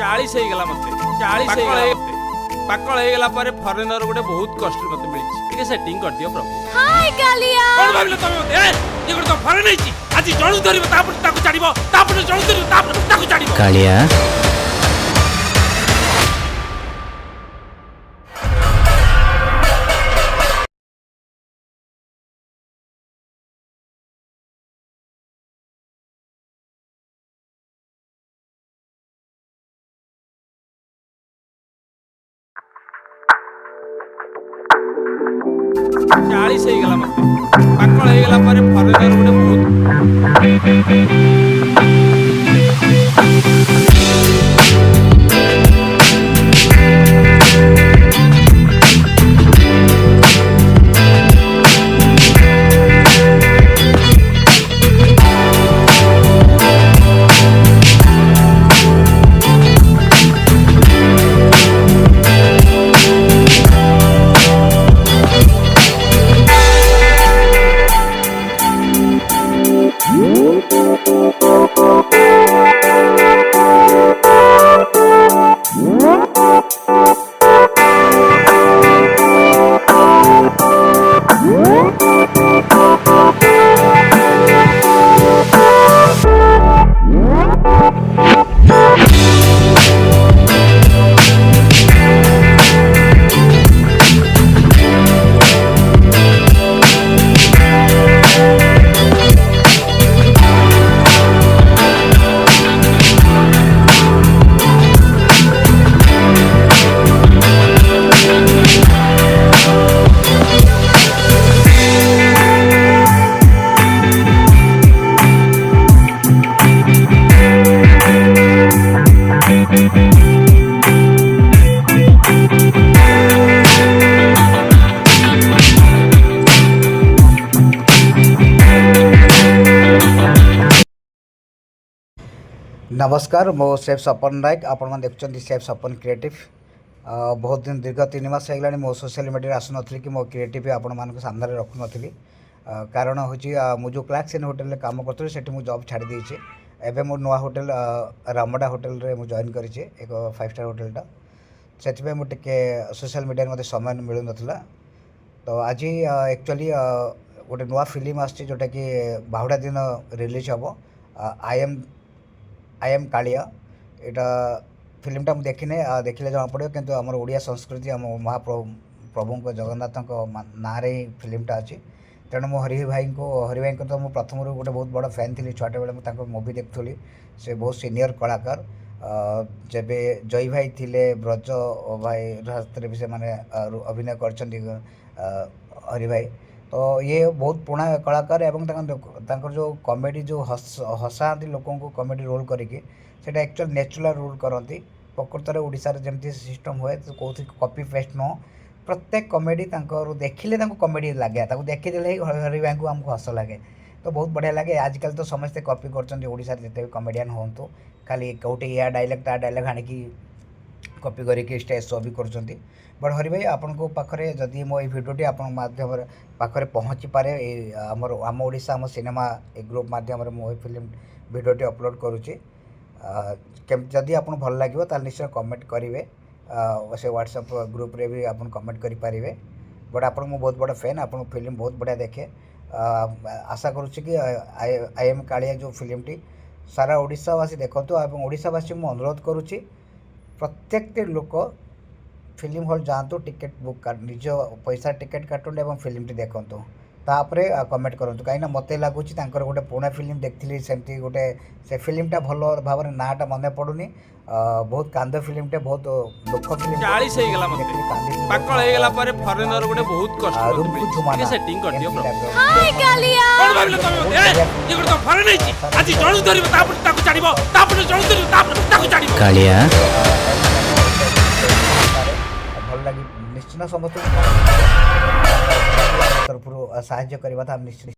40 ହେଇଗଲା ମତେ 40 ହେଇଗଲା ପାକଳ ହେଇଗଲା ପରେ ଫରେନର ଗୋଟେ ବହୁତ କଷ୍ଟ ମତେ ମିଳିଛି ଟିକେ ସେଟିଂ କରିଦିଅ ପ୍ରଭୁ। ହାय କାଲିଆ କଣ ଭାବିଲ ତମେ ମତେ ଏ ଗୋଟେ ତ ଫରେନ ହେଇଛି ଆଜି ଜଣୁ ଧରିବ ତାପରେ ତାକୁ ଛାଡିବ ତାପରେ ଜଣୁ ଧରିବ ତାପରେ ତାକୁ ଛାଡିବ କାଳିଆ ଚାଳିଶ ହେଇଗଲା ମତେ ପାକଳ ହେଇଗଲା ପରେ ଫରେନର ଗୋଟେ ବହୁତ नमस्कार मो सेफ सपन नायक आपण देखुं सेफ सपन क्रिएटिव बहुत दिन दीर्घ 3 मास होगा मो सोशल मीडिया आसुन कि मो क्रिएटिव आपण मान सामने रखु नी कारण हूँ मुझे क्लाक्स इन होटेल काम करी से जॉब छाड़ी देचे एवं मो नुआ होटेल रामडा होटेल रे मु जॉइन करी एक 5 स्टार होटेलटा से मुझे सोशल मीडिया मत समय मिलू ना तो आज एक्चुअली गोटे नुआ फिल्म आसी जोटा कि बाहुड़ा दिन रिलीज हम आई एम कालिया एटा फिल्मटा मुझे देखने देखिले जना पड़ो किंतु आमर ओडिया संस्कृति आम महाप्रभु जगन्नाथ ना फिल्मटा अच्छी तेणु मो हरि भाई को तो मुझे प्रथम गोटे बहुत बड़ा फैन थी छोटे बेले मूवी देखुली से बहुत सीनियर कलाकार जब जय भाई थिले ब्रज भाई हाथ भी से माने अभिनय कर हरि भाई तो ये बहुत पुराना कलाकार एवं जो कॉमेडी जो हसाती लोकों को कॉमेडी रोल करके सेटा एक्चुअल नेचुरल रोल करती प्रकृत में ओडिशा रे जमती सिस्टम हुए तो कौन कॉपी पेस्ट न प्रत्येक कॉमेडी देखिले कॉमेडी लगे देखीदे हरि भाई को आमको हस लगे तो बहुत बढ़िया लगे आजकल तो समस्ते कॉपी कर जिते भी कॉमेडियन हूँ खाली कौटे या डायलॉग ता डायलॉग आनिकी कॉपी करके स्टेज शो भी कर बट हरि भाई आपण को पाखरे जदि मो भिडियोटी आपण माध्यम पाखरे पहुँची पारे आमर आम ओडिशा आम सिनेमा ग्रुप माध्यम मो फिल्म भिडियोटी अपलोड करुच्ची जदि आपन भल लगे तो निश्चय कमेंट करेंगे से व्हाट्सएप ग्रुप रे भी आप कमेंट करेंगे बट आप बहुत बड़ा फैन आप फिल्म बहुत बढ़िया देखे आशा करुच्ची कि आई एम कालिया जो फिल्मटी सारा ओडिशावासी देखते और ओडिशावासी मुझे अनुरोध करुच्ची प्रत्येक लोक फिल्म हॉल जातु टिकेट बुक कर निज पैसा टिकेट काटुन एवं फिल्म टी देखु तापरे कमेंट करूँ कहीं मत लगुच गोटे पुणा फिल्म देखी सेमती गोटे से फिल्मटा भल भाव नाटा मन पड़ूनी बहुत कांद फिल्मटे बहुत दुख फिल्म 40 ହେଇଗଲା ମତେ ପାକଳ ହେଇଗଲା ପରେ ଫରେନର ଗୋଟେ ବହୁତ କଷ୍ଟ ଟିକେ ସେଟିଂ କରିଦିଅ ପ୍ରଭୁ। ହାय କାଲିଆ କଣ ଭାବିଲ ତମେ ମତେ ଏ ଗୋଟେ ତ ଫରେନ ହେଇଛି ଆଜି ଜଣୁ ଧରିବ ତାପରେ ତାକୁ ଛାଡିବ ତାପରେ ଜଣୁ ଧରିବ ତାପରେ ତାକୁ ଛାଡିବ କାଳିଆ भल लगी निश्चित समस्त तरफ साहाଯ୍य करवा निश्चित।